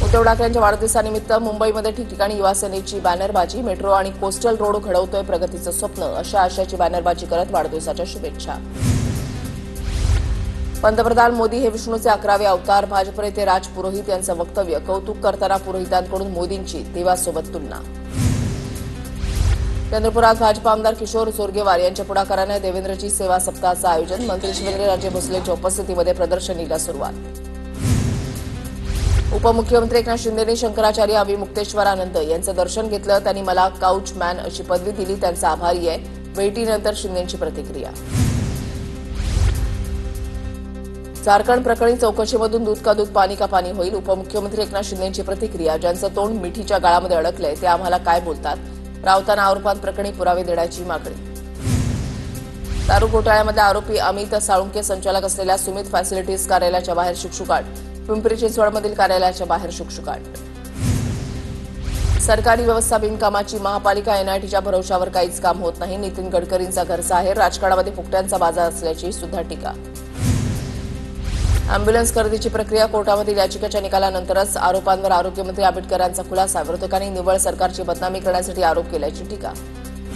उद्धव ठाकरेंच्या वाढदिवसानिमित्त मुंबईमध्ये ठिकठिकाणी युवा सेनेची बॅनरबाजी, मेट्रो आणि कोस्टल रोड घडवतोय प्रगतीचं स्वप्न अशा आशयाची बॅनरबाजी करत वाढदिवसाच्या शुभेच्छा. पंतप्रधान मोदी हे विष्णूचे 11वे अवतार, भाजप नेते राज पुरोहित यांचं वक्तव्य, कौतुक करताना पुरोहितांकडून मोदींची देवासोबत तुलना. चंद्रपुरात भाजप आमदार किशोर जोरगेवार यांच्या पुढाकाराने देवेंद्रजी सेवा सप्ताहाचं आयोजन, मंत्री शिवेंद्रराजे भोसलेंच्या उपस्थितीमध्ये प्रदर्शनीला सुरुवात. उपमुख्यमंत्री एकनाथ शिंदेंनी शंकराचार्य अविमुक्तेश्वरानंद यांचं दर्शन घेतलं. त्यांनी मला काउच मॅन अशी पदवी दिली, त्यांचा आभारी आहे. भेटीनंतर शिंदेंची प्रतिक्रिया. झारखंड प्रकरणी चौकशीमधून दूध का दूध पाणी का पाणी होईल, उपमुख्यमंत्री एकनाथ शिंदेंची प्रतिक्रिया. ज्यांचं तोंड मिठीच्या गाळामध्ये अडकलंय ते आम्हाला काय बोलतात, राऊतांना आरोपांप्रकरणी पुरावे देण्याची मागणी. दारू घोटाळ्यामधल्या आरोपी अमित साळुंके संचालक असलेल्या सुमित फॅसिलिटीज कार्यालयाच्या बाहेर शुकशुकाट, पिंपरी चिंचवडमधील कार्यालयाच्या बाहेर शुकशुकाट. सरकारी व्यवस्था बिनकामाची, महापालिका एनआयटीच्या भरवशावर काहीच काम होत नाही, नितीन गडकरींचा घरसाहेर. राजकारणामध्ये फुकट्यांचा बाजार असल्याची सुद्धा टीका. अँब्युलन्स खरेदीची प्रक्रिया कोर्टामधील याचिकेच्या निकालानंतरच आरोपांवर आरोग्यमंत्री आंबेडकर यांचा खुलासा. विरोधकांनी निव्वळ सरकारची बदनामी करण्यासाठी आरोप केल्याची टीका.